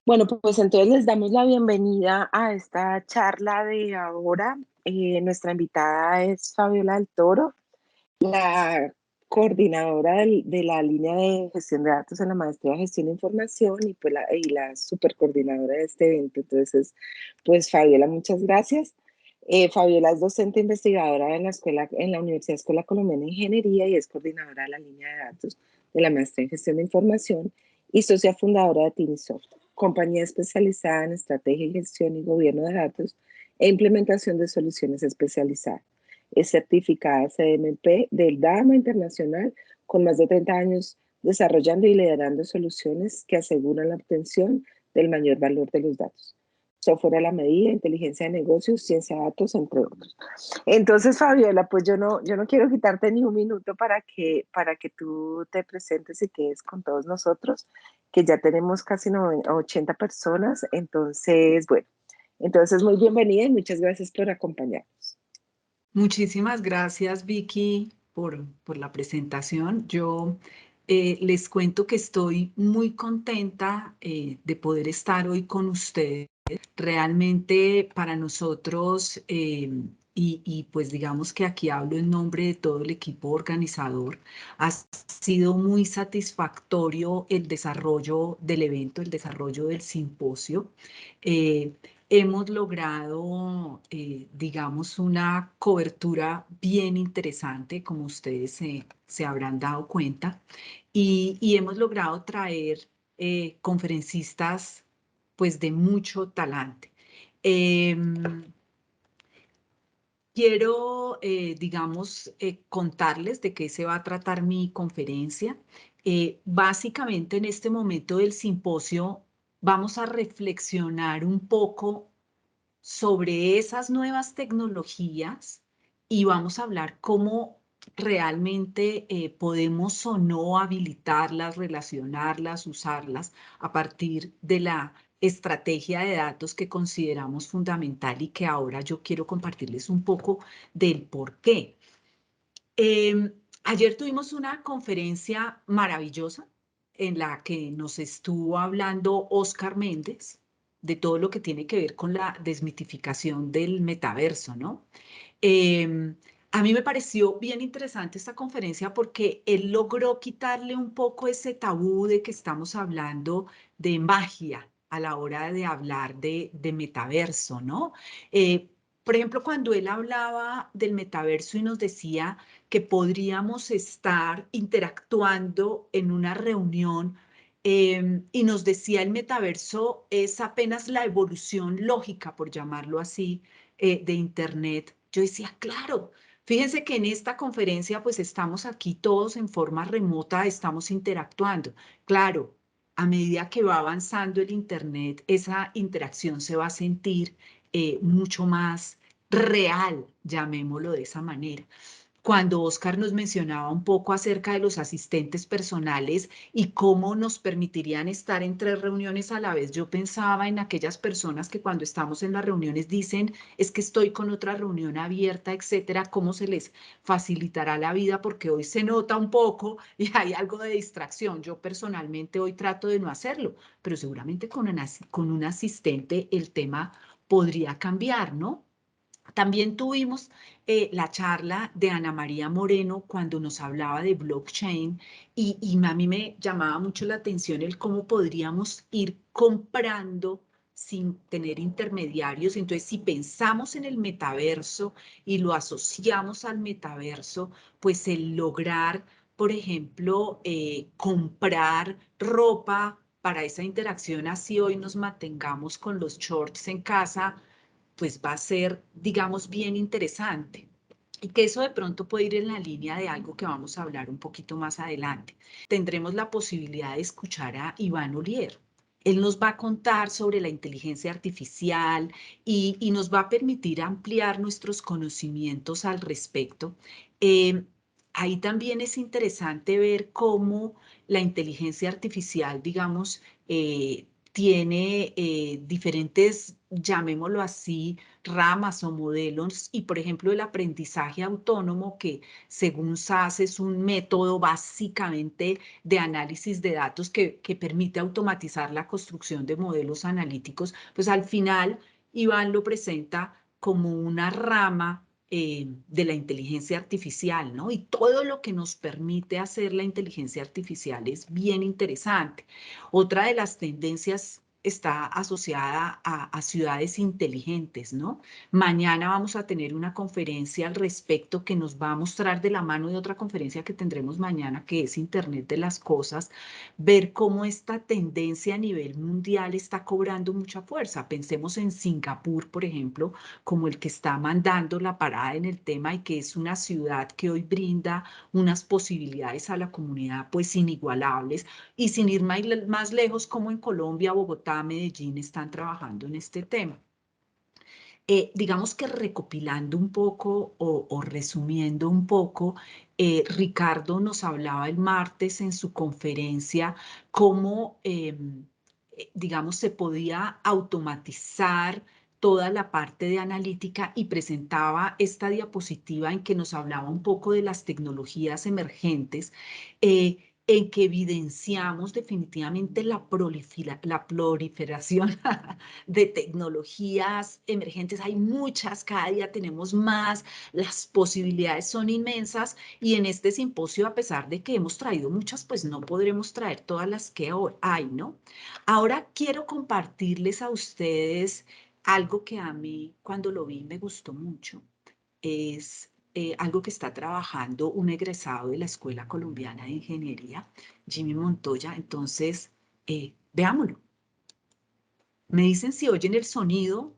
Bueno, pues entonces les damos la bienvenida a esta charla de ahora. Nuestra invitada es Fabiola del Toro, la coordinadora de la línea de gestión de datos en la maestría de gestión de información y, pues, la supercoordinadora de este evento. Entonces, pues Fabiola, muchas gracias. Fabiola es docente investigadora en la Universidad Escuela Colombiana de Ingeniería y es coordinadora de la línea de datos de la maestría en gestión de información y socia fundadora de Tinisoft, compañía especializada en estrategia y gestión y gobierno de datos e implementación de soluciones especializadas. Es certificada CMP del DAMA Internacional con más de 30 años desarrollando y liderando soluciones que aseguran la obtención del mayor valor de los datos. Software a la medida, inteligencia de negocios, ciencia de datos, entre otros. Entonces, Fabiola, pues yo no quiero quitarte ni un minuto para que tú te presentes y quedes con todos nosotros, que ya tenemos casi 80 personas. Entonces, bueno, entonces muy bienvenida y muchas gracias por acompañarnos. Muchísimas gracias, Vicky, por la presentación. Yo les cuento que estoy muy contenta de poder estar hoy con ustedes. Realmente para nosotros, y pues digamos que aquí hablo en nombre de todo el equipo organizador, ha sido muy satisfactorio el desarrollo del evento, el desarrollo del simposio. Eh, Hemos logrado, digamos, una cobertura bien interesante, como ustedes se habrán dado cuenta, y hemos logrado traer conferencistas pues de mucho talante. Em, Quiero, digamos, contarles de qué se va a tratar mi conferencia. Básicamente, en este momento del simposio, vamos a reflexionar un poco sobre esas nuevas tecnologías y vamos a hablar cómo realmente podemos o no habilitarlas, relacionarlas, usarlas a partir de la estrategia de datos que consideramos fundamental y que ahora yo quiero compartirles un poco del por qué. Ayer tuvimos una conferencia maravillosa en la que nos estuvo hablando Oscar Méndez de todo lo que tiene que ver con la desmitificación del metaverso, ¿no? Em, a mí me pareció bien interesante esta conferencia porque él logró quitarle un poco ese tabú de que estamos hablando de magia a la hora de hablar de metaverso, ¿no? Por ejemplo, cuando él hablaba del metaverso y nos decía que podríamos estar interactuando en una reunión y nos decía el metaverso es apenas la evolución lógica, por llamarlo así, de Internet. Yo decía, claro, fíjense que en esta conferencia pues estamos aquí todos en forma remota, estamos interactuando. Claro, a medida que va avanzando el Internet, esa interacción se va a sentir mucho más real, llamémoslo de esa manera. Cuando Oscar nos mencionaba un poco acerca de los asistentes personales y cómo nos permitirían estar en 3 reuniones a la vez, yo pensaba en aquellas personas que cuando estamos en las reuniones dicen, es que estoy con otra reunión abierta, etcétera, cómo se les facilitará la vida, porque hoy se nota un poco y hay algo de distracción. Yo personalmente hoy trato de no hacerlo, pero seguramente con un asistente el tema podría cambiar, ¿no? También tuvimos la charla de Ana María Moreno cuando nos hablaba de blockchain y a mí me llamaba mucho la atención el cómo podríamos ir comprando sin tener intermediarios. Entonces, si pensamos en el metaverso y lo asociamos al metaverso, pues el lograr, por ejemplo, comprar ropa para esa interacción, así hoy nos mantengamos con los shorts en casa pues va a ser, digamos, bien interesante. Y que eso de pronto puede ir en la línea de algo que vamos a hablar un poquito más adelante. Tendremos la posibilidad de escuchar a Iván Olier. Él nos va a contar sobre la inteligencia artificial y nos va a permitir ampliar nuestros conocimientos al respecto. Eh, Ahí también es interesante ver cómo la inteligencia artificial, digamos, tiene diferentes, llamémoslo así, ramas o modelos y, por ejemplo, el aprendizaje autónomo, que según SAS es un método básicamente de análisis de datos que permite automatizar la construcción de modelos analíticos, pues al final Iván lo presenta como una rama de la inteligencia artificial, ¿no? Y todo lo que nos permite hacer la inteligencia artificial es bien interesante. Otra de las tendencias está asociada a ciudades inteligentes, ¿no? Mañana vamos a tener una conferencia al respecto que nos va a mostrar de la mano de otra conferencia que tendremos mañana, que es Internet de las Cosas, ver cómo esta tendencia a nivel mundial está cobrando mucha fuerza. Pensemos en Singapur, por ejemplo, como el que está mandando la parada en el tema y que es una ciudad que hoy brinda unas posibilidades a la comunidad pues inigualables y sin ir más lejos como en Colombia, Bogotá, Medellín están trabajando en este tema. Digamos que recopilando un poco o resumiendo un poco, Ricardo nos hablaba el martes en su conferencia cómo, digamos, se podía automatizar toda la parte de analítica y presentaba esta diapositiva en que nos hablaba un poco de las tecnologías emergentes. En que evidenciamos definitivamente la proliferación de tecnologías emergentes. Hay muchas, cada día tenemos más, las posibilidades son inmensas y en este simposio, a pesar de que hemos traído muchas, pues no podremos traer todas las que hay, ¿no? Ahora quiero compartirles a ustedes algo que a mí cuando lo vi me gustó mucho. Es algo que está trabajando un egresado de la Escuela Colombiana de Ingeniería, Jimmy Montoya. Entonces, veámoslo. Me dicen si oyen el sonido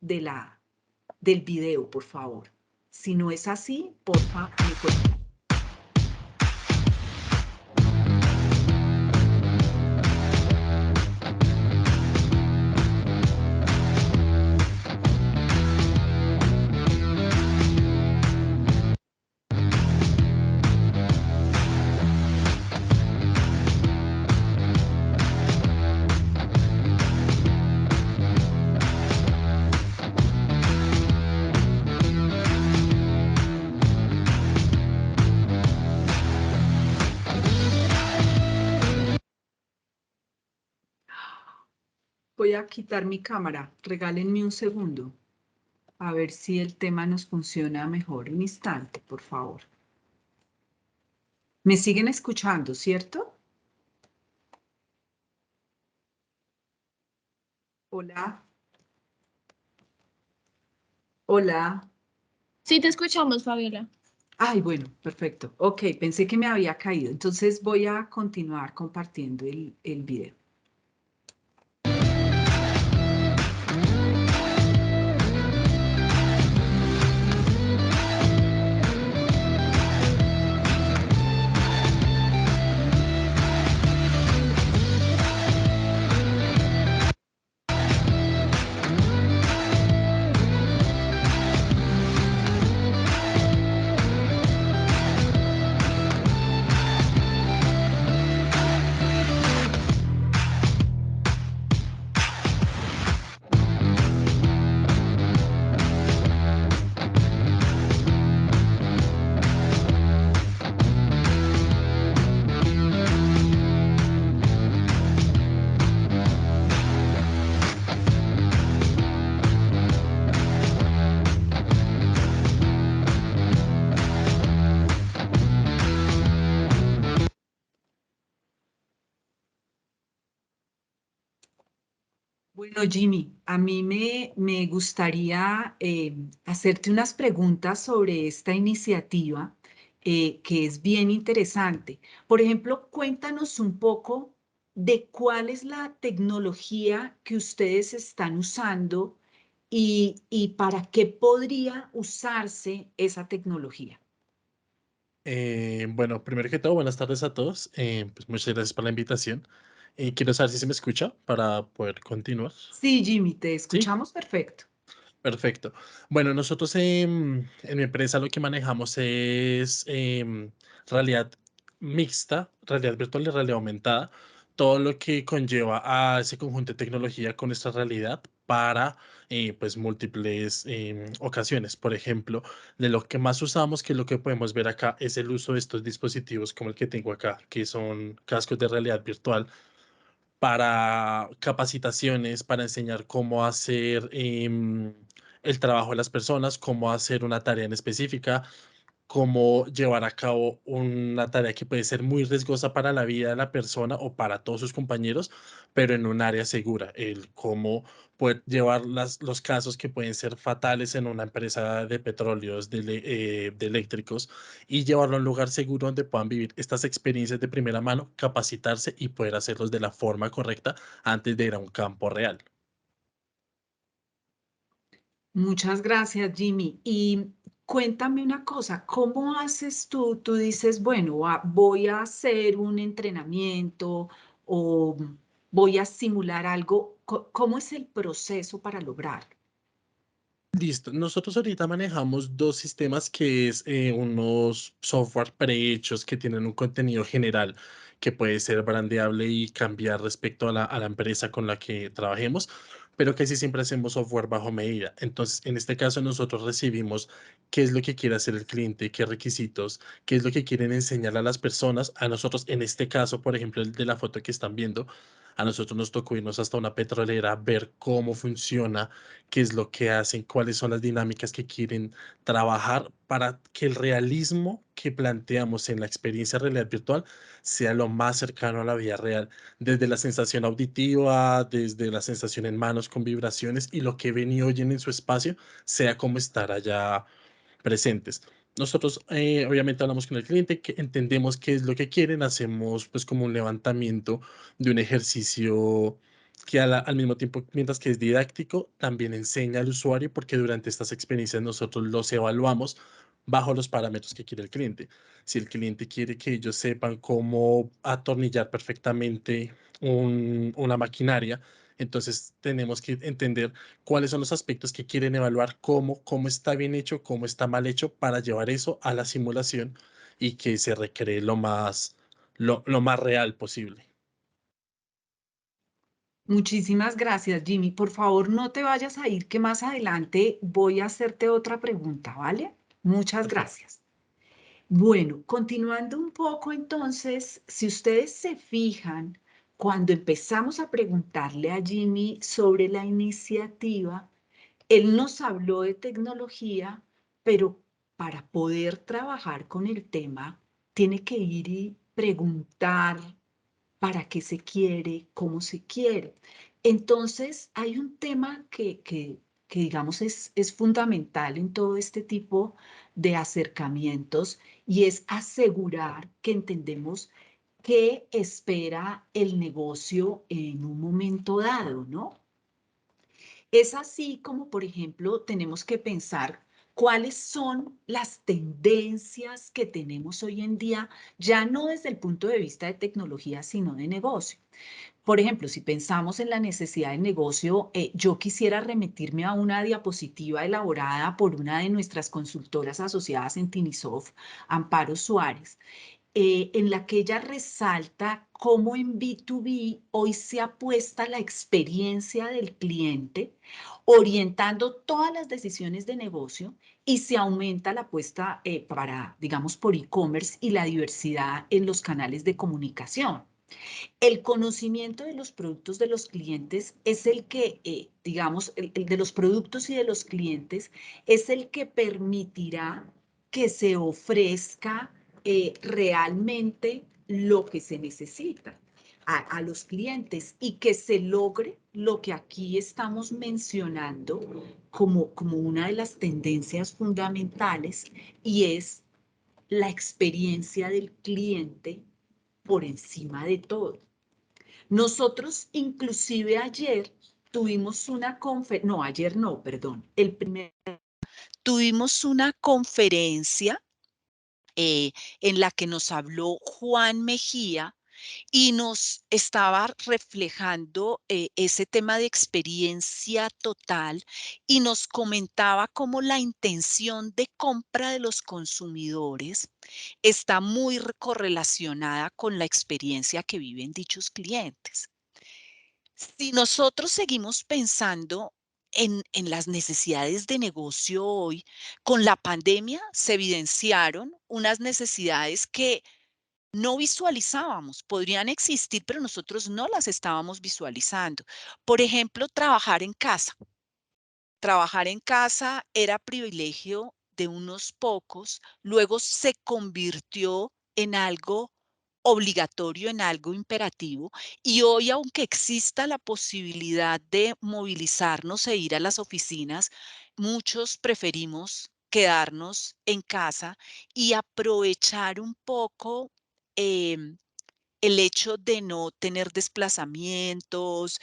de del video, por favor. Si no es así, porfa, me cuentan. Voy a quitar mi cámara. Regálenme un segundo. A ver si el tema nos funciona mejor. Un instante, por favor. ¿Me siguen escuchando, cierto? Hola. Hola. Sí, te escuchamos, Fabiola. Ay, bueno, perfecto. Ok, pensé que me había caído. Entonces voy a continuar compartiendo el video. Bueno, Jimmy, a mí me gustaría hacerte unas preguntas sobre esta iniciativa que es bien interesante. Por ejemplo, cuéntanos un poco de cuál es la tecnología que ustedes están usando y para qué podría usarse esa tecnología. Bueno, primero que todo, buenas tardes a todos. Pues muchas gracias por la invitación. Quiero saber si se me escucha para poder continuar. Sí, Jimmy, te Sí, escuchamos perfecto. perfecto. Bueno, nosotros en mi empresa lo que manejamos es realidad mixta, realidad virtual y realidad aumentada. Todo lo que conlleva a ese conjunto de tecnología con nuestra realidad para pues múltiples ocasiones. Por ejemplo, de lo que más usamos, que lo que podemos ver acá es el uso de estos dispositivos como el que tengo acá, que son cascos de realidad virtual para capacitaciones, para enseñar cómo hacer el trabajo de las personas, cómo hacer una tarea en específica, cómo llevar a cabo una tarea que puede ser muy riesgosa para la vida de la persona o para todos sus compañeros, pero en un área segura. El cómo poder llevar los casos que pueden ser fatales en una empresa de petróleos, de eléctricos, y llevarlo a un lugar seguro donde puedan vivir estas experiencias de primera mano, capacitarse y poder hacerlos de la forma correcta antes de ir a un campo real. Muchas gracias, Jimmy. Y cuéntame una cosa, ¿cómo haces tú? Tú dices, bueno, voy a hacer un entrenamiento o voy a simular algo. ¿Cómo es el proceso para lograrlo? Listo. Nosotros ahorita manejamos dos sistemas que es unos software prehechos que tienen un contenido general que puede ser brandeable y cambiar respecto a la empresa con la que trabajemos, pero que sí siempre hacemos software bajo medida. Entonces, en este caso, nosotros recibimos qué es lo que quiere hacer el cliente, qué requisitos, qué es lo que quieren enseñar a las personas. A nosotros, en este caso, por ejemplo, el de la foto que están viendo, a nosotros nos tocó irnos hasta una petrolera, ver cómo funciona, qué es lo que hacen, cuáles son las dinámicas que quieren trabajar para que el realismo que planteamos en la experiencia de realidad virtual sea lo más cercano a la vida real, desde la sensación auditiva, desde la sensación en manos con vibraciones y lo que ven y oyen en su espacio, sea como estar allá presentes. Nosotros obviamente hablamos con el cliente, que entendemos qué es lo que quieren, hacemos pues como un levantamiento de un ejercicio que al mismo tiempo, mientras que es didáctico, también enseña al usuario porque durante estas experiencias nosotros los evaluamos bajo los parámetros que quiere el cliente. Si el cliente quiere que ellos sepan cómo atornillar perfectamente una maquinaria, entonces tenemos que entender cuáles son los aspectos que quieren evaluar, cómo está bien hecho, cómo está mal hecho, para llevar eso a la simulación y que se recree lo más real posible. Muchísimas gracias, Jimmy. Por favor, no te vayas a ir, que más adelante voy a hacerte otra pregunta, ¿vale? Muchas Perfecto. gracias. Bueno, continuando un poco entonces, si ustedes se fijan, cuando empezamos a preguntarle a Jimmy sobre la iniciativa, él nos habló de tecnología, pero para poder trabajar con el tema, tiene que ir y preguntar para qué se quiere, cómo se quiere. Entonces, hay un tema que digamos, es fundamental en todo este tipo de acercamientos y es asegurar que entendemos qué espera el negocio en un momento dado, ¿no? Es así como, por ejemplo, tenemos que pensar cuáles son las tendencias que tenemos hoy en día, ya no desde el punto de vista de tecnología, sino de negocio. Por ejemplo, si pensamos en la necesidad de negocio, yo quisiera remitirme a una diapositiva elaborada por una de nuestras consultoras asociadas en Tinisoft, Amparo Suárez, en la que ella resalta cómo en B2B hoy se apuesta la experiencia del cliente, orientando todas las decisiones de negocio y se aumenta la apuesta para, digamos, por e-commerce y la diversidad en los canales de comunicación. El conocimiento de los productos de los clientes es el que, digamos, el de los productos y de los clientes es el que permitirá que se ofrezca realmente lo que se necesita a los clientes y que se logre lo que aquí estamos mencionando como una de las tendencias fundamentales y es la experiencia del cliente por encima de todo. Nosotros inclusive ayer tuvimos una conferencia, no, ayer no, perdón, tuvimos una conferencia en la que nos habló Juan Mejía y nos estaba reflejando ese tema de experiencia total y nos comentaba cómo la intención de compra de los consumidores está muy correlacionada con la experiencia que viven dichos clientes. Si nosotros seguimos pensando en las necesidades de negocio hoy, con la pandemia se evidenciaron unas necesidades que no visualizábamos, podrían existir, pero nosotros no las estábamos visualizando. Por ejemplo, trabajar en casa. Trabajar en casa era privilegio de unos pocos, luego se convirtió en algo obligatorio, en algo imperativo, y hoy, aunque exista la posibilidad de movilizarnos e ir a las oficinas, muchos preferimos quedarnos en casa y aprovechar un poco em, el hecho de no tener desplazamientos,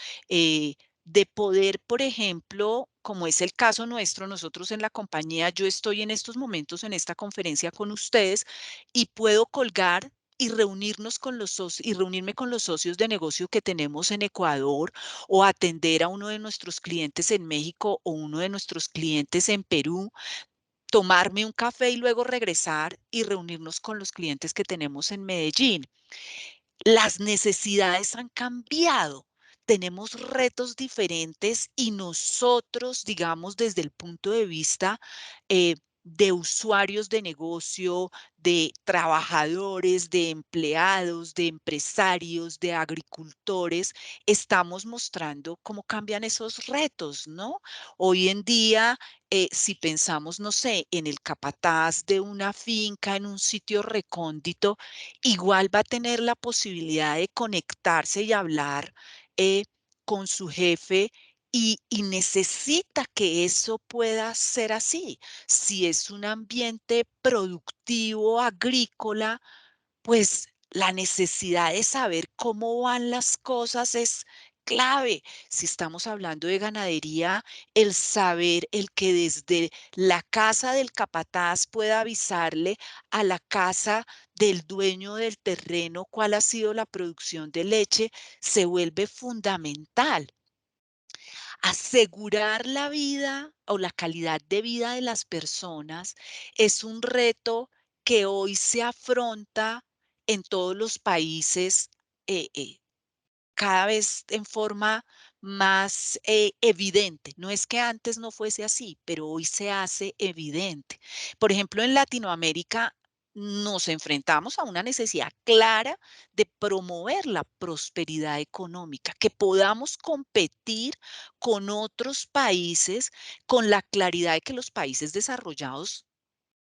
de poder, por ejemplo, como es el caso nuestro, nosotros en la compañía, yo estoy en estos momentos en esta conferencia con ustedes y puedo colgar y reunirnos con los socios y reunirme con los socios de negocio que tenemos en Ecuador o atender a uno de nuestros clientes en México o uno de nuestros clientes en Perú, tomarme un café y luego regresar y reunirnos con los clientes que tenemos en Medellín. Las necesidades han cambiado, tenemos retos diferentes y nosotros, digamos, desde el punto de vista de usuarios de negocio, de trabajadores, de empleados, de empresarios, de agricultores, estamos mostrando cómo cambian esos retos, ¿no? Hoy en día, si pensamos, no sé, en el capataz de una finca, en un sitio recóndito, igual va a tener la posibilidad de conectarse y hablar con su jefe y necesita que eso pueda ser así. Si es un ambiente productivo, agrícola, pues la necesidad de saber cómo van las cosas es clave. Si estamos hablando de ganadería, el saber, el que desde la casa del capataz pueda avisarle a la casa del dueño del terreno cuál ha sido la producción de leche, se vuelve fundamental. Asegurar la vida o la calidad de vida de las personas es un reto que hoy se afronta en todos los países, cada vez en forma más evidente. No es que antes no fuese así, pero hoy se hace evidente. Por ejemplo, en Latinoamérica nos enfrentamos a una necesidad clara de promover la prosperidad económica, que podamos competir con otros países con la claridad de que los países desarrollados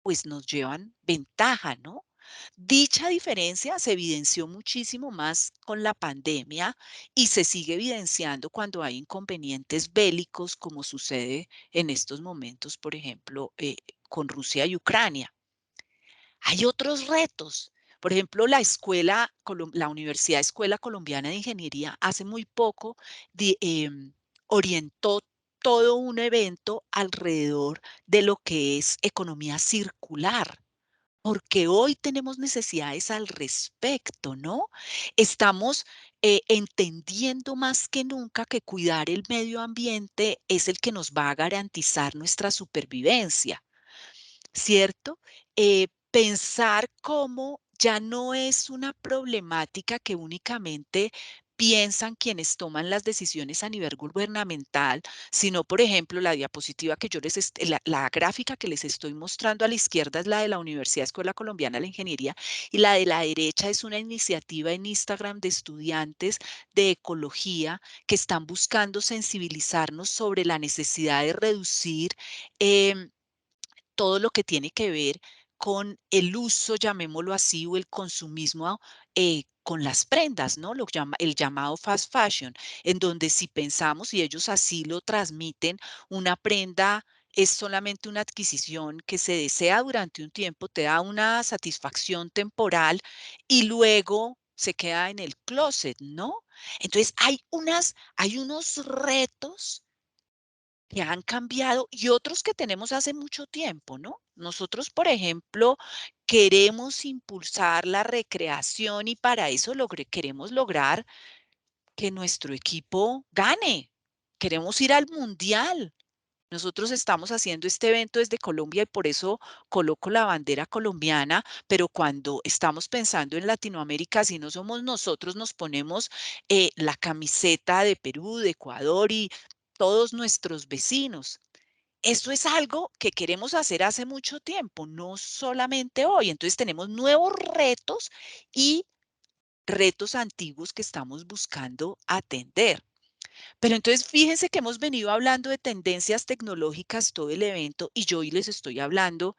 pues nos llevan ventaja, ¿no? Dicha diferencia se evidenció muchísimo más con la pandemia y se sigue evidenciando cuando hay inconvenientes bélicos, como sucede en estos momentos, por ejemplo, con Rusia y Ucrania. Hay otros retos. Por ejemplo, la Universidad Escuela Colombiana de Ingeniería hace muy poco orientó todo un evento alrededor de lo que es economía circular, porque hoy tenemos necesidades al respecto, ¿no? Estamos entendiendo más que nunca que cuidar el medio ambiente es el que nos va a garantizar nuestra supervivencia. ¿Cierto? Pensar cómo ya no es una problemática que únicamente piensan quienes toman las decisiones a nivel gubernamental, sino, por ejemplo, la diapositiva que yo la gráfica que les estoy mostrando a la izquierda es la de la Universidad Escuela Colombiana de la Ingeniería y la de la derecha es una iniciativa en Instagram de estudiantes de ecología que están buscando sensibilizarnos sobre la necesidad de reducir todo lo que tiene que ver con el uso, llamémoslo así, o el consumismo con las prendas, ¿no? El llamado fast fashion, en donde si pensamos y ellos así lo transmiten, una prenda es solamente una adquisición que se desea durante un tiempo, te da una satisfacción temporal y luego se queda en el closet, ¿no? Entonces hay unos retos que han cambiado y otros que tenemos hace mucho tiempo, ¿no? Nosotros, por ejemplo, queremos impulsar la recreación y para eso queremos lograr que nuestro equipo gane. Queremos ir al mundial. Nosotros estamos haciendo este evento desde Colombia y por eso coloco la bandera colombiana, pero cuando estamos pensando en Latinoamérica, si no somos nosotros, nos ponemos la camiseta de Perú, de Ecuador y todos nuestros vecinos. Esto es algo que queremos hacer hace mucho tiempo, no solamente hoy. Entonces tenemos nuevos retos y retos antiguos que estamos buscando atender. Pero entonces fíjense que hemos venido hablando de tendencias tecnológicas todo el evento y yo hoy les estoy hablando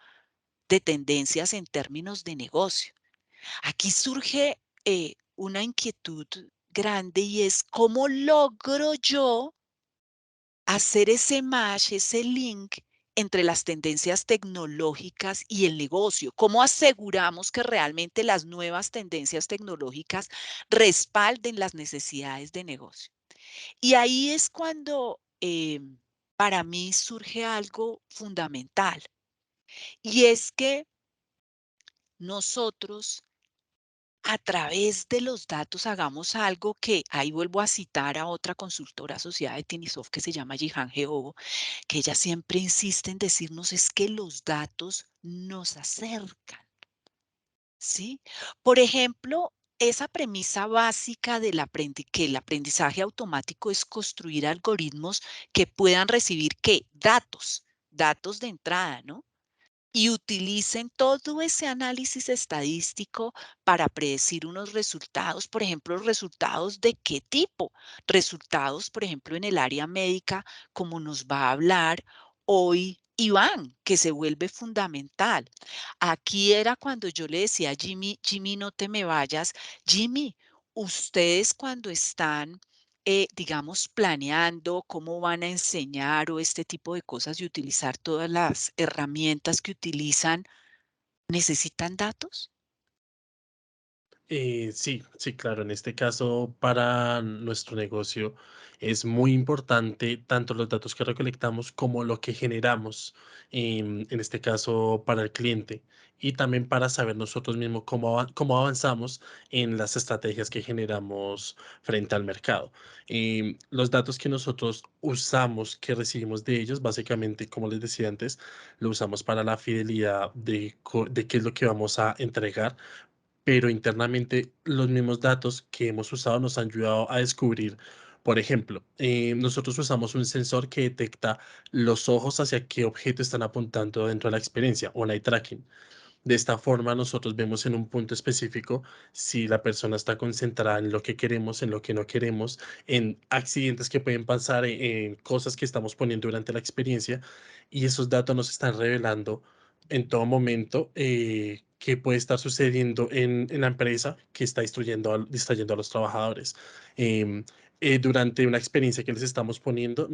de tendencias en términos de negocio. Aquí surge una inquietud grande y es cómo logro yo hacer ese match, ese link entre las tendencias tecnológicas y el negocio. ¿Cómo aseguramos que realmente las nuevas tendencias tecnológicas respalden las necesidades de negocio? Y ahí es cuando para mí surge algo fundamental. Y es que nosotros a través de los datos hagamos algo que, ahí vuelvo a citar a otra consultora asociada de Tinisoft que se llama Jihan Geobo, que ella siempre insiste en decirnos es que los datos nos acercan, ¿sí? Por ejemplo, esa premisa básica que el aprendizaje automático es construir algoritmos que puedan recibir, ¿qué? Datos de entrada, ¿no? Y utilicen todo ese análisis estadístico para predecir unos resultados, por ejemplo, resultados de qué tipo, resultados, por ejemplo, en el área médica, como nos va a hablar hoy Iván, que se vuelve fundamental. Aquí era cuando yo le decía a Jimmy, Jimmy, no te me vayas. Jimmy, ustedes cuando están digamos, planeando cómo van a enseñar o este tipo de cosas y utilizar todas las herramientas que utilizan, ¿necesitan datos? Sí, sí, claro. En este caso, para nuestro negocio es muy importante tanto los datos que recolectamos como lo que generamos, en este caso para el cliente, y también para saber nosotros mismos cómo avanzamos en las estrategias que generamos frente al mercado. Los datos que nosotros usamos, que recibimos de ellos, básicamente, como les decía antes, lo usamos para la fidelidad de qué es lo que vamos a entregar, pero internamente los mismos datos que hemos usado nos han ayudado a descubrir, por ejemplo, nosotros usamos un sensor que detecta los ojos hacia qué objeto están apuntando dentro de la experiencia, o eye tracking. De esta forma, nosotros vemos en un punto específico si la persona está concentrada en lo que queremos, en lo que no queremos, en accidentes que pueden pasar, en cosas que estamos poniendo durante la experiencia, y esos datos nos están revelando en todo momento qué puede estar sucediendo en la empresa que está distrayendo a los trabajadores. Em, Durante una experiencia que les estamos poniendo,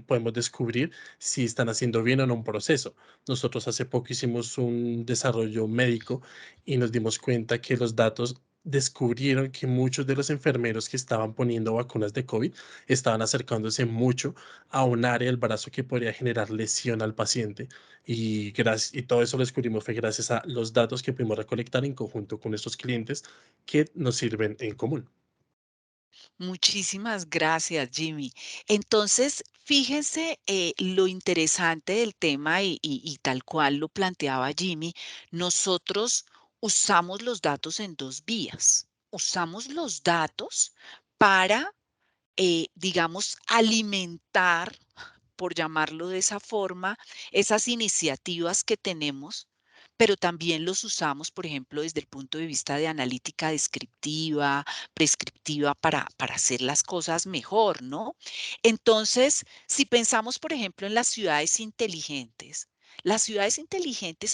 podemos descubrir si están haciendo bien o no un proceso. Nosotros hace poco hicimos un desarrollo médico y nos dimos cuenta que los datos descubrieron que muchos de los enfermeros que estaban poniendo vacunas de COVID estaban acercándose mucho a un área del brazo que podría generar lesión al paciente. Y todo eso lo descubrimos fue gracias a los datos que pudimos recolectar en conjunto con estos clientes que nos sirven en común. Muchísimas gracias, Jimmy. Entonces, fíjense lo interesante del tema y tal cual lo planteaba Jimmy, nosotros usamos los datos en dos vías. Usamos los datos para digamos, alimentar, por llamarlo de esa forma, esas iniciativas que tenemos, pero también los usamos, por ejemplo, desde el punto de vista de analítica descriptiva, prescriptiva, para hacer las cosas mejor, ¿no? Entonces, si pensamos, por ejemplo, en las ciudades inteligentes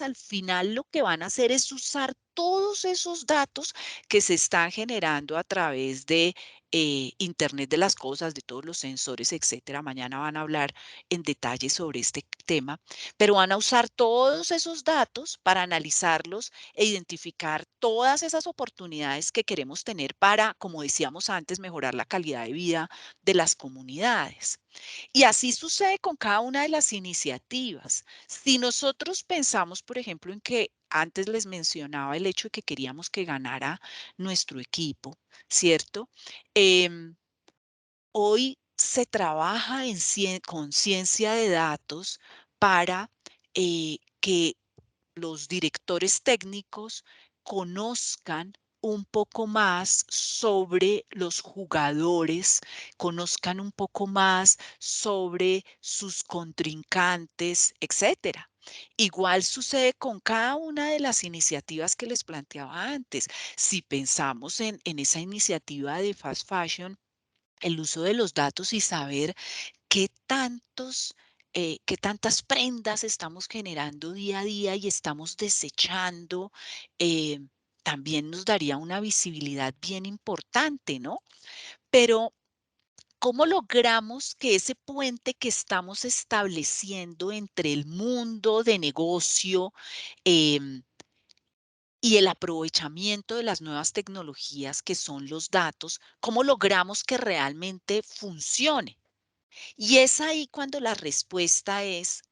al final lo que van a hacer es usar todos esos datos que se están generando a través de Internet de las cosas, de todos los sensores, etcétera. Mañana van a hablar en detalle sobre este tema, pero van a usar todos esos datos para analizarlos e identificar todas esas oportunidades que queremos tener para, como decíamos antes, mejorar la calidad de vida de las comunidades. Y así sucede con cada una de las iniciativas. Si nosotros pensamos, por ejemplo, en que antes les mencionaba el hecho de que queríamos que ganara nuestro equipo, ¿cierto? Em, Hoy se trabaja con ciencia de datos para que los directores técnicos conozcan un poco más sobre los jugadores, conozcan un poco más sobre sus contrincantes, etcétera. Igual sucede con cada una de las iniciativas que les planteaba antes. Si pensamos en esa iniciativa de fast fashion, el uso de los datos y saber qué tantas prendas estamos generando día a día y estamos desechando, eh, también nos daría una visibilidad bien importante, ¿no? Pero, ¿cómo logramos que ese puente que estamos estableciendo entre el mundo de negocio y el aprovechamiento de las nuevas tecnologías que son los datos, cómo logramos que realmente funcione? Y es ahí cuando la respuesta es,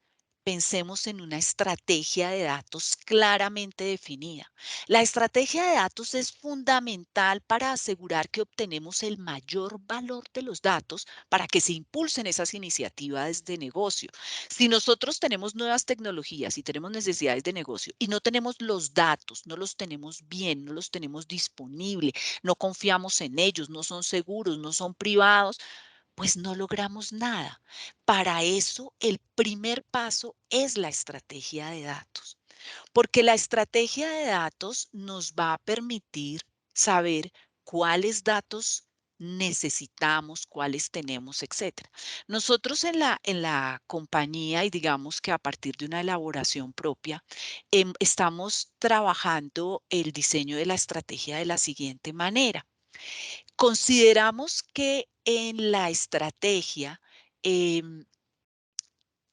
pensemos en una estrategia de datos claramente definida. La estrategia de datos es fundamental para asegurar que obtenemos el mayor valor de los datos para que se impulsen esas iniciativas de negocio. Si nosotros tenemos nuevas tecnologías y tenemos necesidades de negocio y no tenemos los datos, no los tenemos bien, no los tenemos disponibles, no confiamos en ellos, no son seguros, no son privados, pues no logramos nada. Para eso, el primer paso es la estrategia de datos, porque la estrategia de datos nos va a permitir saber cuáles datos necesitamos, cuáles tenemos, etcétera. Nosotros en la compañía, y digamos que a partir de una elaboración propia, estamos trabajando el diseño de la estrategia de la siguiente manera. Consideramos que en la estrategia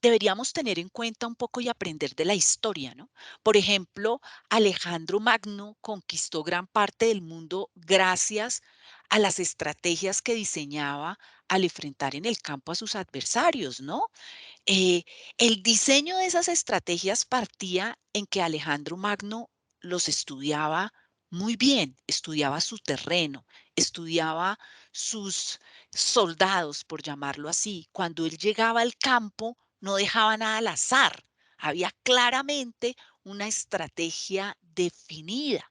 deberíamos tener en cuenta un poco y aprender de la historia, ¿no? Por ejemplo, Alejandro Magno conquistó gran parte del mundo gracias a las estrategias que diseñaba al enfrentar en el campo a sus adversarios, ¿no? Eh, el diseño de esas estrategias partía en que Alejandro Magno los estudiaba muy bien, estudiaba su terreno, estudiaba sus soldados, por llamarlo así. Cuando él llegaba al campo, no dejaba nada al azar. Había claramente una estrategia definida.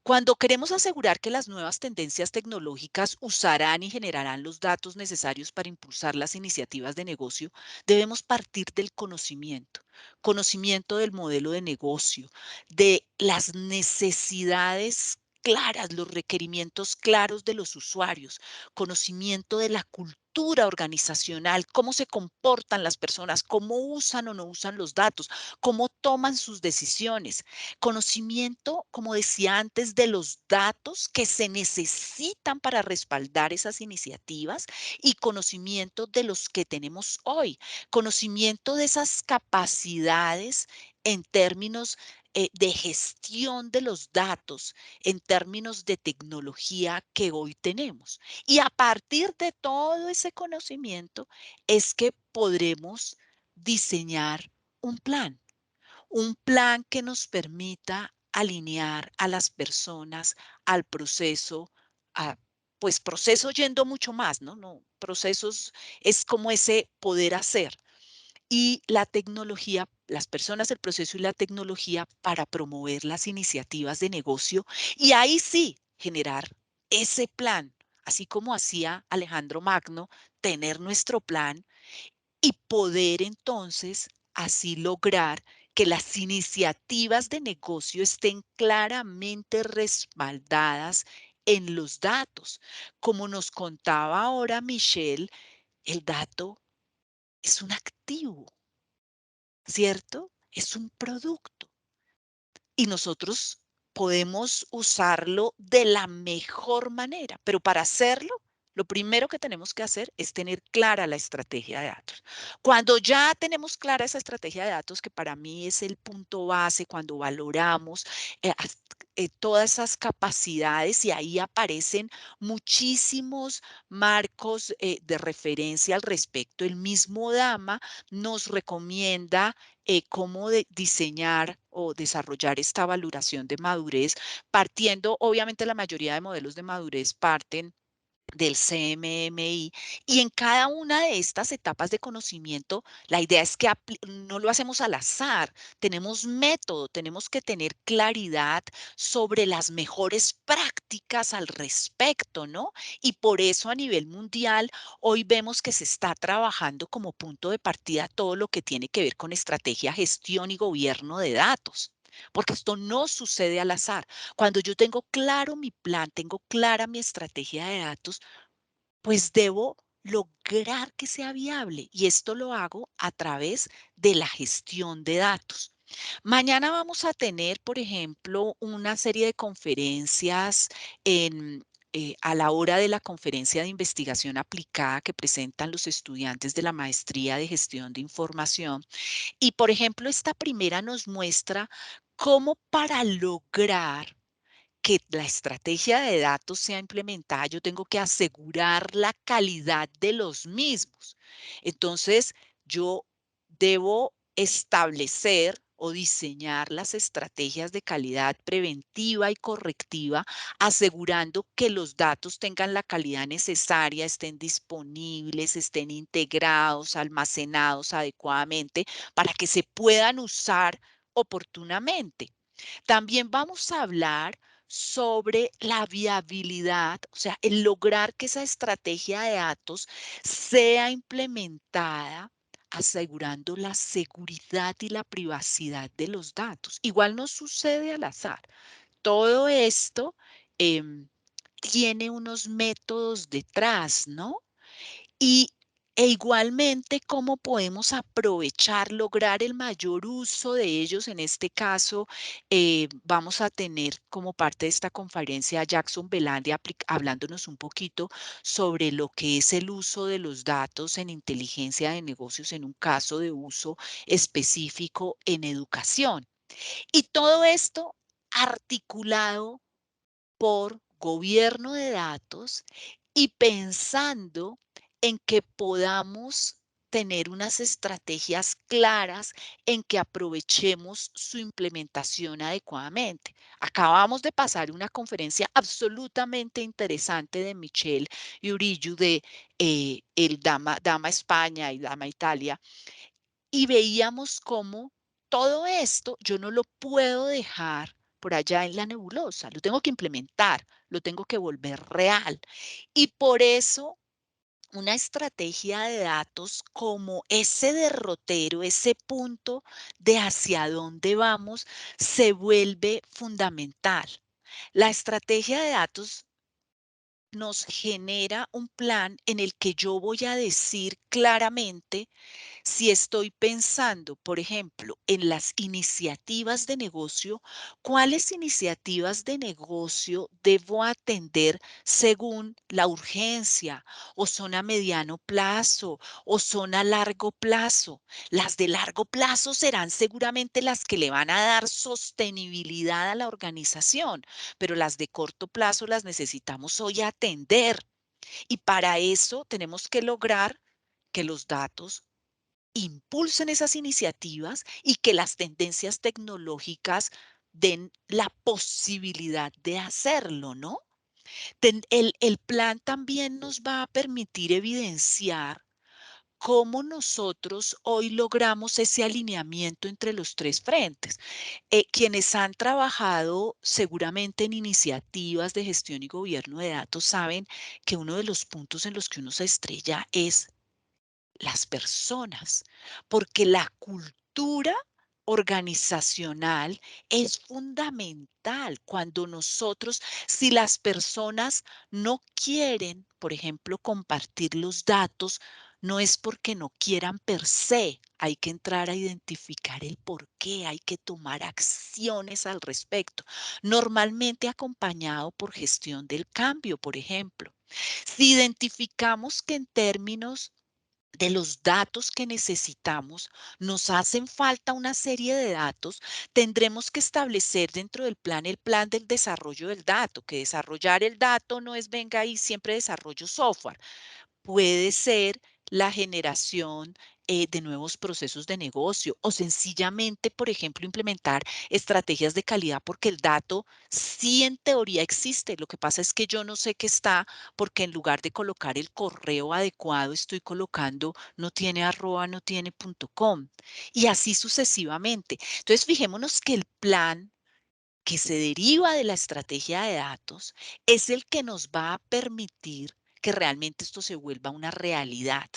Cuando queremos asegurar que las nuevas tendencias tecnológicas usarán y generarán los datos necesarios para impulsar las iniciativas de negocio, debemos partir del conocimiento, conocimiento del modelo de negocio, de las necesidades claras, los requerimientos claros de los usuarios, conocimiento de la cultura organizacional, cómo se comportan las personas, cómo usan o no usan los datos, cómo toman sus decisiones. Conocimiento, como decía antes, de los datos que se necesitan para respaldar esas iniciativas y conocimiento de los que tenemos hoy. Conocimiento de esas capacidades en términos de gestión de los datos, en términos de tecnología que hoy tenemos. Y a partir de todo ese conocimiento es que podremos diseñar un plan que nos permita alinear a las personas al proceso, a, pues proceso yendo mucho más, ¿no? No, procesos es como ese poder hacer. Y la tecnología, las personas, el proceso y la tecnología para promover las iniciativas de negocio y ahí sí generar ese plan, así como hacía Alejandro Magno, tener nuestro plan y poder entonces así lograr que las iniciativas de negocio estén claramente respaldadas en los datos. Como nos contaba ahora Michelle, el dato es un activo, ¿cierto? Es un producto. Y nosotros podemos usarlo de la mejor manera, pero para hacerlo, lo primero que tenemos que hacer es tener clara la estrategia de datos. Cuando ya tenemos clara esa estrategia de datos, que para mí es el punto base, cuando valoramos todas esas capacidades y ahí aparecen muchísimos marcos de referencia al respecto. El mismo Dama nos recomienda cómo diseñar o desarrollar esta valoración de madurez, partiendo, obviamente la mayoría de modelos de madurez parten del CMMI, y en cada una de estas etapas de conocimiento, la idea es que no lo hacemos al azar, tenemos método, tenemos que tener claridad sobre las mejores prácticas al respecto, ¿no? Y por eso a nivel mundial hoy vemos que se está trabajando como punto de partida todo lo que tiene que ver con estrategia, gestión y gobierno de datos. Porque esto no sucede al azar. Cuando yo tengo claro mi plan, tengo clara mi estrategia de datos, pues debo lograr que sea viable y esto lo hago a través de la gestión de datos. Mañana vamos a tener, por ejemplo, una serie de conferencias a la hora de la conferencia de investigación aplicada que presentan los estudiantes de la maestría de gestión de información. Y, por ejemplo, esta primera nos muestra cómo para lograr que la estrategia de datos sea implementada, yo tengo que asegurar la calidad de los mismos. Entonces, yo debo establecer o diseñar las estrategias de calidad preventiva y correctiva, asegurando que los datos tengan la calidad necesaria, estén disponibles, estén integrados, almacenados adecuadamente para que se puedan usar oportunamente. También vamos a hablar sobre la viabilidad, o sea, el lograr que esa estrategia de datos sea implementada asegurando la seguridad y la privacidad de los datos. Igual no sucede al azar. Todo esto tiene unos métodos detrás, ¿no? Y igualmente, ¿cómo podemos aprovechar, lograr el mayor uso de ellos? En este caso, vamos a tener como parte de esta conferencia a Jackson Belandi hablándonos un poquito sobre lo que es el uso de los datos en inteligencia de negocios en un caso de uso específico en educación. Y todo esto articulado por gobierno de datos y pensando en que podamos tener unas estrategias claras en que aprovechemos su implementación adecuadamente. Acabamos de pasar una conferencia absolutamente interesante de Michelle Urillu de el Dama España y Dama Italia, y veíamos cómo todo esto yo no lo puedo dejar por allá en la nebulosa, lo tengo que implementar, lo tengo que volver real. Y por eso una estrategia de datos como ese derrotero, ese punto de hacia dónde vamos, se vuelve fundamental. La estrategia de datos nos genera un plan en el que yo voy a decir claramente si estoy pensando, por ejemplo, en las iniciativas de negocio, ¿cuáles iniciativas de negocio debo atender según la urgencia o son a mediano plazo o son a largo plazo? Las de largo plazo serán seguramente las que le van a dar sostenibilidad a la organización, pero las de corto plazo las necesitamos hoy atender. Y para eso tenemos que lograr que los datos impulsen esas iniciativas y que las tendencias tecnológicas den la posibilidad de hacerlo, ¿no? El plan también nos va a permitir evidenciar cómo nosotros hoy logramos ese alineamiento entre los tres frentes. Quienes han trabajado seguramente en iniciativas de gestión y gobierno de datos saben que uno de los puntos en los que uno se estrella es las personas, porque la cultura organizacional es fundamental cuando nosotros, si las personas no quieren, por ejemplo, compartir los datos, no es porque no quieran per se, hay que entrar a identificar el por qué, hay que tomar acciones al respecto, normalmente acompañado por gestión del cambio, por ejemplo. Si identificamos que en términos de los datos que necesitamos, nos hacen falta una serie de datos, tendremos que establecer dentro del plan el plan del desarrollo del dato, que desarrollar el dato no es venga y siempre desarrollo software, puede ser la generación de nuevos procesos de negocio o sencillamente, por ejemplo, implementar estrategias de calidad porque el dato sí en teoría existe. Lo que pasa es que yo no sé qué está porque en lugar de colocar el correo adecuado estoy colocando no tiene arroba, no tiene .com y así sucesivamente. Entonces, fijémonos que el plan que se deriva de la estrategia de datos es el que nos va a permitir que realmente esto se vuelva una realidad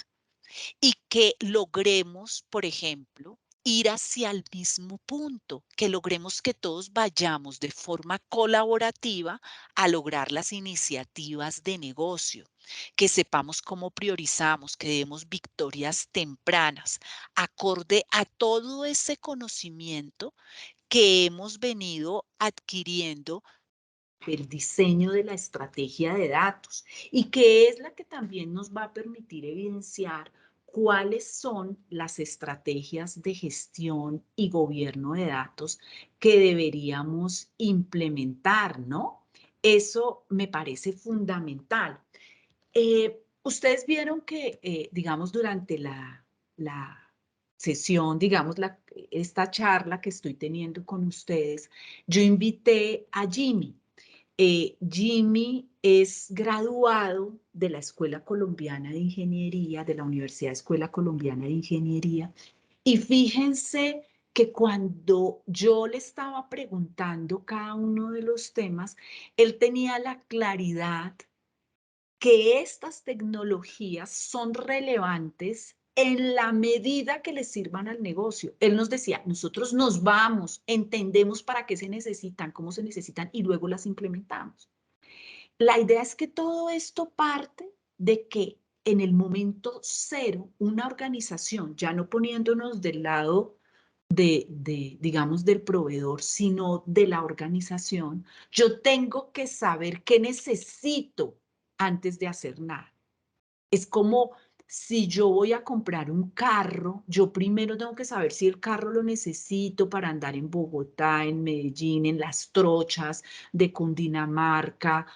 y que logremos, por ejemplo, ir hacia el mismo punto, que logremos que todos vayamos de forma colaborativa a lograr las iniciativas de negocio, que sepamos cómo priorizamos, que demos victorias tempranas, acorde a todo ese conocimiento que hemos venido adquiriendo el diseño de la estrategia de datos y que es la que también nos va a permitir evidenciar cuáles son las estrategias de gestión y gobierno de datos que deberíamos implementar, ¿no? Eso me parece fundamental. Ustedes vieron que, digamos, durante la sesión, digamos, esta charla que estoy teniendo con ustedes, yo invité a Jimmy. Jimmy es graduado de la Escuela Colombiana de Ingeniería, de la Universidad Escuela Colombiana de Ingeniería, y fíjense que cuando yo le estaba preguntando cada uno de los temas, él tenía la claridad que estas tecnologías son relevantes en la medida que le sirvan al negocio. Él nos decía, nosotros nos vamos, entendemos para qué se necesitan, cómo se necesitan y luego las implementamos. La idea es que todo esto parte de que en el momento cero, una organización, ya no poniéndonos del lado digamos, del proveedor, sino de la organización, yo tengo que saber qué necesito antes de hacer nada. Es como si yo voy a comprar un carro, yo primero tengo que saber si el carro lo necesito para andar en Bogotá, en Medellín, en las trochas de Cundinamarca,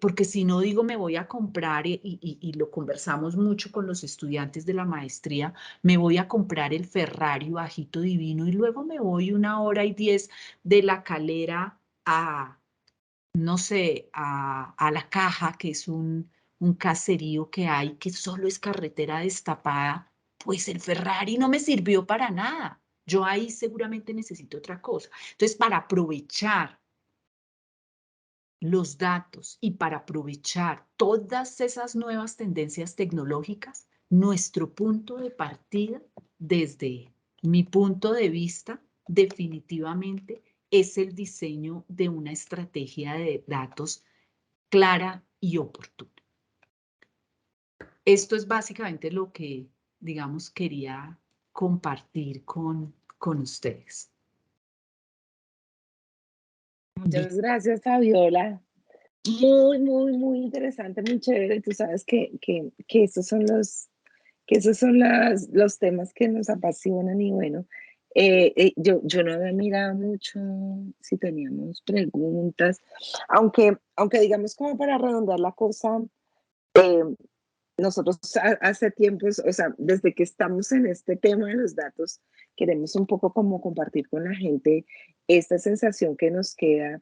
porque si no digo me voy a comprar, y lo conversamos mucho con los estudiantes de la maestría, me voy a comprar el Ferrari bajito divino y luego me voy 1 hora y 10 de La Calera a, no sé, a La Caja, que es un caserío que hay que solo es carretera destapada, pues el Ferrari no me sirvió para nada. Yo ahí seguramente necesito otra cosa. Entonces, para aprovechar los datos y para aprovechar todas esas nuevas tendencias tecnológicas, nuestro punto de partida, desde mi punto de vista, definitivamente es el diseño de una estrategia de datos clara y oportuna. Esto es básicamente lo que, digamos, quería compartir con ustedes. Muchas gracias, Fabiola. Muy, muy, muy interesante, muy chévere. Tú sabes que estos son los temas que nos apasionan y bueno, yo no había mirado mucho si teníamos preguntas, aunque digamos como para redondar la cosa, nosotros hace tiempos, o sea, desde que estamos en este tema de los datos, queremos un poco como compartir con la gente esta sensación que nos queda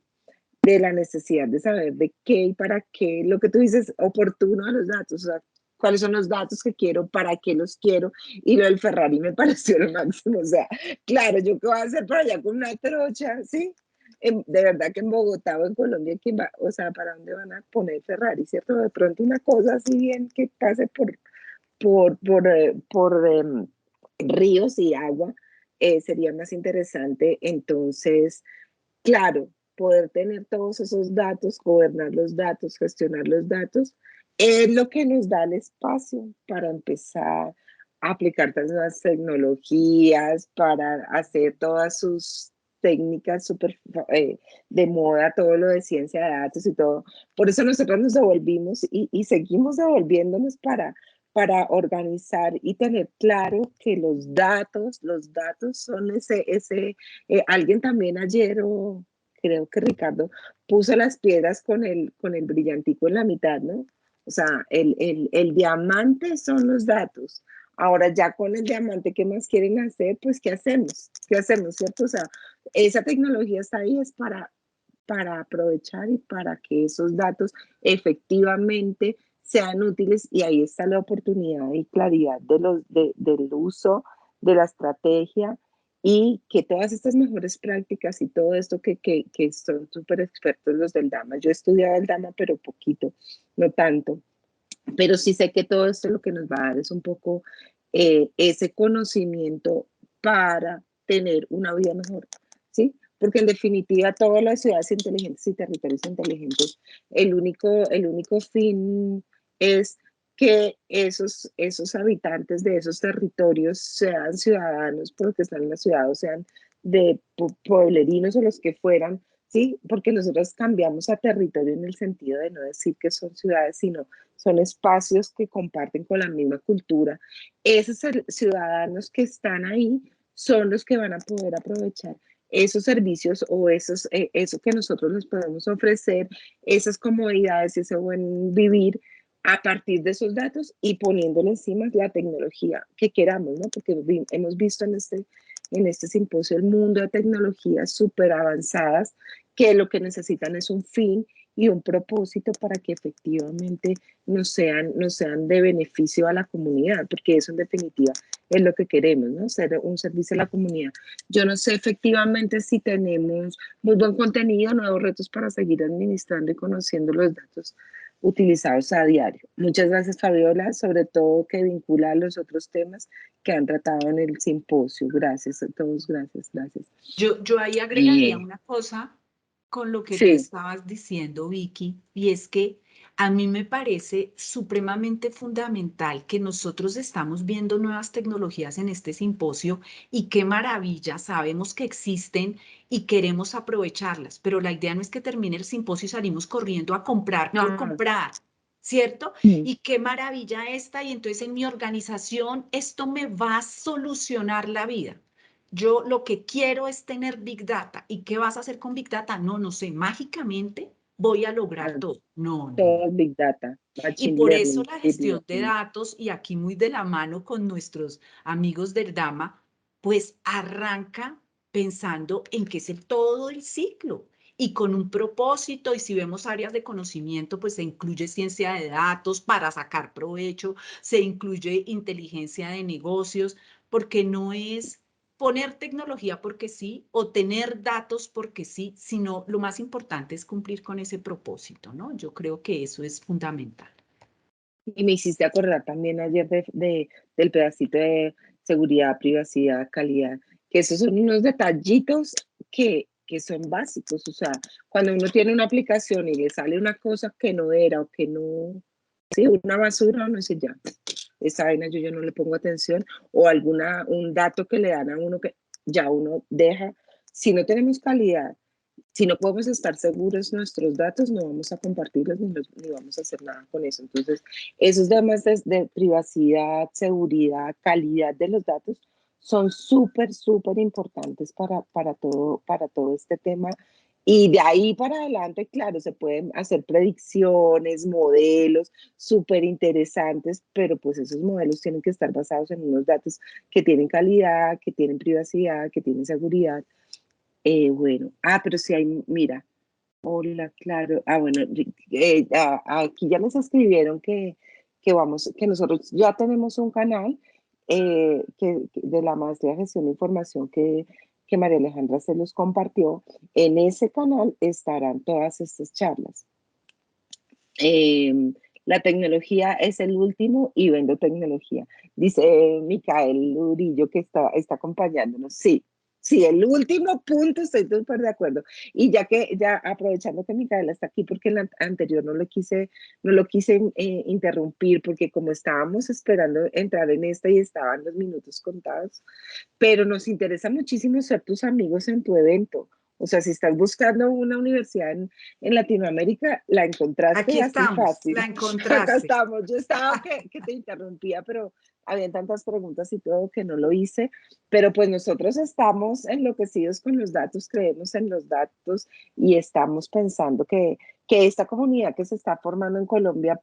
de la necesidad de saber de qué y para qué, lo que tú dices, oportuno a los datos, o sea, cuáles son los datos que quiero, para qué los quiero, y lo del Ferrari me pareció lo máximo, o sea, claro, yo qué voy a hacer por allá con una trocha, ¿sí? De verdad que en Bogotá o en Colombia, ¿quién va? O sea, ¿para dónde van a poner Ferrari, cierto? De pronto una cosa así bien que pase por ríos y agua, sería más interesante, entonces, claro, poder tener todos esos datos, gobernar los datos, gestionar los datos, es lo que nos da el espacio para empezar a aplicar las nuevas tecnologías, para hacer todas sus técnicas super, de moda, todo lo de ciencia de datos y todo. Por eso nosotros nos devolvimos y seguimos devolviéndonos para organizar y tener claro que los datos son alguien también ayer, o creo que Ricardo, puso las piedras con el brillantico en la mitad, ¿no? O sea, el diamante son los datos. Ahora ya con el diamante, ¿qué más quieren hacer? Pues, ¿qué hacemos? ¿Qué hacemos, cierto? O sea, esa tecnología está ahí, es para aprovechar y para que esos datos efectivamente sean útiles, y ahí está la oportunidad y claridad del uso, de la estrategia, y que todas estas mejores prácticas y todo esto que son súper expertos los del DAMA. Yo he estudiado el DAMA, pero poquito, no tanto, pero sí sé que todo esto lo que nos va a dar es un poco ese conocimiento para tener una vida mejor, ¿sí? Porque en definitiva todas las ciudades inteligentes y territorios inteligentes, el único fin es que esos habitantes de esos territorios sean ciudadanos porque están en la ciudad, o sean de pueblerinos o los que fueran, ¿sí? Porque nosotros cambiamos a territorio en el sentido de no decir que son ciudades, sino son espacios que comparten con la misma cultura. Esos ciudadanos que están ahí son los que van a poder aprovechar esos servicios o eso que nosotros les podemos ofrecer, esas comodidades, ese buen vivir a partir de esos datos y poniéndole encima la tecnología que queramos, ¿no? Porque hemos visto en este simposio el mundo de tecnologías súper avanzadas que lo que necesitan es un fin y un propósito para que efectivamente nos sean de beneficio a la comunidad, porque eso en definitiva es lo que queremos, ¿no? Ser un servicio a la comunidad. Yo no sé efectivamente si tenemos muy buen contenido, nuevos retos para seguir administrando y conociendo los datos utilizados a diario. Muchas gracias, Fabiola, sobre todo que vincula a los otros temas que han tratado en el simposio. Gracias a todos, gracias. Yo ahí agregaría una cosa con lo que tú Sí, estabas diciendo, Vicky, y es que a mí me parece supremamente fundamental que nosotros estamos viendo nuevas tecnologías en este simposio y qué maravilla, sabemos que existen y queremos aprovecharlas, pero la idea no es que termine el simposio y salimos corriendo a comprar por no, comprar, ¿cierto? mm, Y qué maravilla esta, y entonces en mi organización esto me va a solucionar la vida. Yo lo que quiero es tener Big Data. ¿Y qué vas a hacer con Big Data? No, no sé, mágicamente voy a lograr ah, todo. No, no, no. todo Big Data, Y Machine por eso Learning, la Deep gestión de Learning. datos, y aquí muy de la mano con nuestros amigos del DAMA, pues arranca pensando en qué es todo el ciclo y con un propósito. Y si vemos áreas de conocimiento, pues se incluye ciencia de datos para sacar provecho, se incluye inteligencia de negocios, porque no es poner tecnología porque sí o tener datos porque sí, sino lo más importante es cumplir con ese propósito, ¿no? Yo creo que eso es fundamental. Y me hiciste acordar también ayer del pedacito de seguridad, privacidad, calidad, que esos son unos detallitos que son básicos. O sea, cuando uno tiene una aplicación y le sale una cosa que no era o que no, sí, una basura, uno dice ya, esa vaina yo no le pongo atención, o un dato que le dan a uno que ya uno deja. Si no tenemos calidad, si no podemos estar seguros de nuestros datos, no vamos a compartirlos ni vamos a hacer nada con eso. Entonces, esos temas de privacidad, seguridad, calidad de los datos son súper importantes para todo este tema. Y de ahí para adelante, claro, se pueden hacer predicciones, modelos súper interesantes, pero pues esos modelos tienen que estar basados en unos datos que tienen calidad, que tienen privacidad, que tienen seguridad. Bueno, pero sí hay, mira, hola, claro. Bueno, aquí ya nos escribieron que nosotros ya tenemos un canal de la Maestría de Gestión de Información que María Alejandra se los compartió. En ese canal estarán todas estas charlas. La tecnología es el último y vendo tecnología. Dice Micael Urillo que está acompañándonos. Sí, el último punto, estoy súper de acuerdo. Y ya aprovechando que Micaela está aquí, porque en la anterior no lo quise interrumpir, porque como estábamos esperando entrar en esta y estaban los minutos contados, pero nos interesa muchísimo ser tus amigos en tu evento. O sea, si estás buscando una universidad en Latinoamérica, la encontraste Aquí así estamos, fácil. la Acá encontraste. estamos. Yo estaba que te interrumpía, pero había tantas preguntas y todo que no lo hice. Pero pues nosotros estamos enloquecidos con los datos, creemos en los datos y estamos pensando que esta comunidad que se está formando en Colombia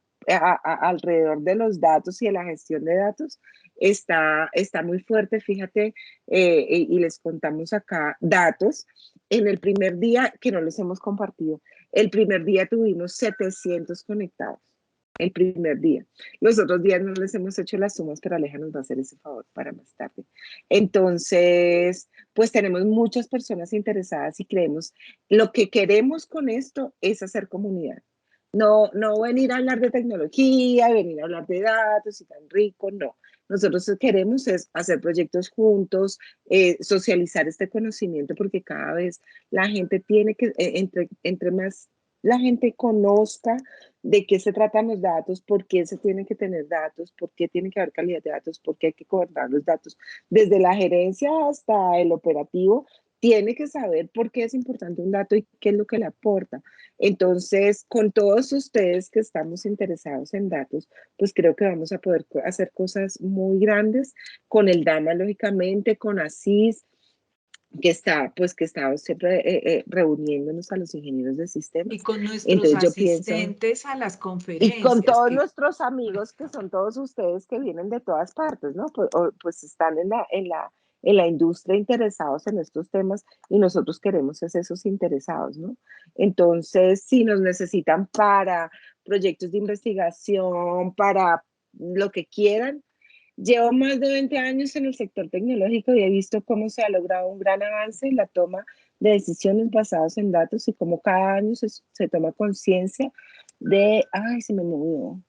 alrededor de los datos y de la gestión de datos está muy fuerte, fíjate, y les contamos acá datos. En el primer día, que no les hemos compartido, el primer día tuvimos 700 conectados. El primer día. Los otros días no les hemos hecho las sumas, pero Aleja nos va a hacer ese favor para más tarde. Entonces, pues tenemos muchas personas interesadas y creemos, lo que queremos con esto es hacer comunidad. No venir a hablar de tecnología, venir a hablar de datos y tan rico, no. Nosotros queremos es hacer proyectos juntos, socializar este conocimiento, porque cada vez la gente tiene que, entre más la gente conozca de qué se tratan los datos, por qué se tienen que tener datos, por qué tiene que haber calidad de datos, por qué hay que gobernar los datos, desde la gerencia hasta el operativo, tiene que saber por qué es importante un dato y qué es lo que le aporta. Entonces, con todos ustedes que estamos interesados en datos, pues creo que vamos a poder hacer cosas muy grandes con el DAMA, lógicamente, con ASIS, que está siempre reuniéndonos a los ingenieros de sistemas. Y con nuestros Entonces, yo asistentes a las y conferencias. con todos nuestros amigos, que son todos ustedes que vienen de todas partes, ¿no? Pues están en la industria interesados en estos temas y nosotros queremos ser esos interesados, ¿no? Entonces, si nos necesitan para proyectos de investigación, para lo que quieran, llevo más de 20 años en el sector tecnológico y he visto cómo se ha logrado un gran avance en la toma de decisiones basadas en datos y cómo cada año se toma conciencia se me movió,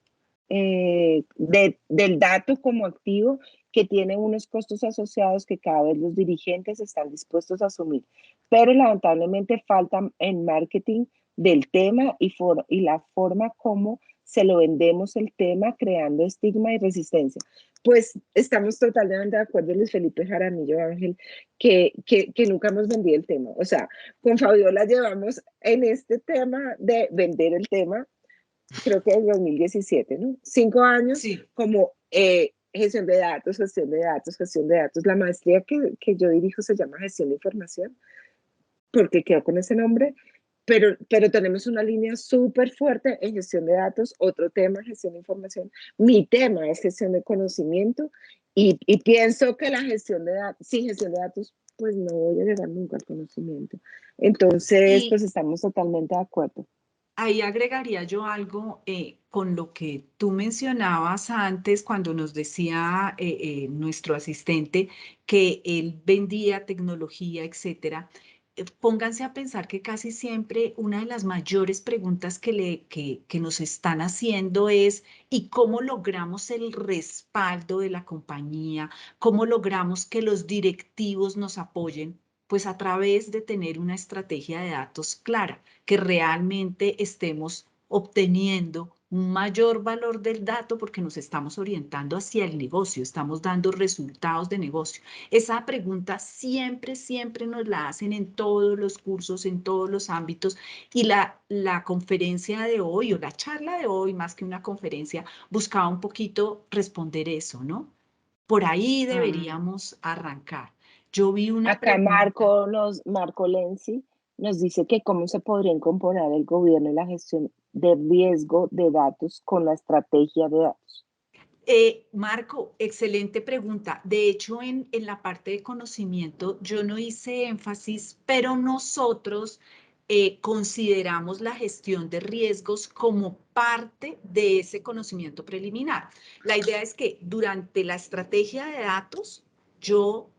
del dato como activo que tiene unos costos asociados que cada vez los dirigentes están dispuestos a asumir. Pero lamentablemente falta en marketing del tema y la forma como se lo vendemos el tema, creando estigma y resistencia. Pues estamos totalmente de acuerdo, Luis Felipe Jaramillo Ángel, que nunca hemos vendido el tema. O sea, con Fabiola llevamos en este tema de vender el tema, creo que en 2017, ¿no? 5 años Sí. como gestión de datos, gestión de datos, gestión de datos. La maestría que yo dirijo se llama gestión de información, porque quedó con ese nombre, pero tenemos una línea súper fuerte en gestión de datos, otro tema, gestión de información. Mi tema es gestión de conocimiento y pienso que la gestión de datos, sin gestión de datos, pues no voy a llegar nunca al conocimiento. Entonces, pues estamos totalmente de acuerdo. Ahí agregaría yo algo con lo que tú mencionabas antes cuando nos decía nuestro asistente que él vendía tecnología, etcétera. Pónganse a pensar que casi siempre una de las mayores preguntas que nos están haciendo es ¿y cómo logramos el respaldo de la compañía? ¿Cómo logramos que los directivos nos apoyen? Pues a través de tener una estrategia de datos clara, que realmente estemos obteniendo un mayor valor del dato porque nos estamos orientando hacia el negocio, estamos dando resultados de negocio. Esa pregunta siempre, siempre nos la hacen en todos los cursos, en todos los ámbitos, y la conferencia de hoy o la charla de hoy, más que una conferencia, buscaba un poquito responder eso, ¿no? Por ahí deberíamos arrancar. Yo vi una Acá pregunta. Marco Lenzi nos dice que cómo se podría incorporar el gobierno en la gestión de riesgo de datos con la estrategia de datos. Marco, excelente pregunta. De hecho, en la parte de conocimiento yo no hice énfasis, pero nosotros consideramos la gestión de riesgos como parte de ese conocimiento preliminar. La idea es que durante la estrategia de datos, yo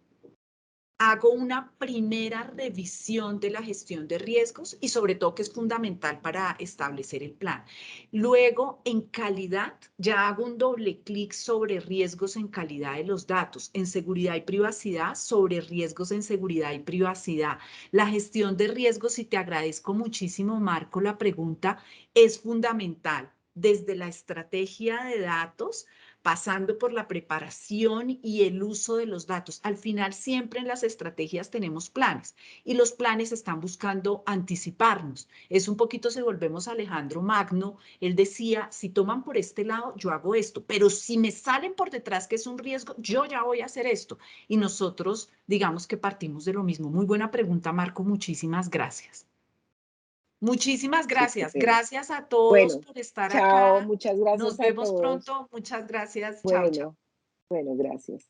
hago una primera revisión de la gestión de riesgos y sobre todo que es fundamental para establecer el plan. Luego, en calidad, ya hago un doble clic sobre riesgos en calidad de los datos, en seguridad y privacidad, sobre riesgos en seguridad y privacidad. La gestión de riesgos, y te agradezco muchísimo, Marco, la pregunta, es fundamental desde la estrategia de datos, pasando por la preparación y el uso de los datos. Al final, siempre en las estrategias tenemos planes y los planes están buscando anticiparnos. Es un poquito, si volvemos a Alejandro Magno, él decía, si toman por este lado, yo hago esto, pero si me salen por detrás, que es un riesgo, yo ya voy a hacer esto. Y nosotros, digamos que partimos de lo mismo. Muy buena pregunta, Marco. Muchísimas gracias. Muchísimas gracias. Súper. Gracias a todos Bueno, por estar chao, acá. muchas Nos gracias a vemos todos. pronto. Muchas gracias. Chao, chao. Bueno, bueno, gracias.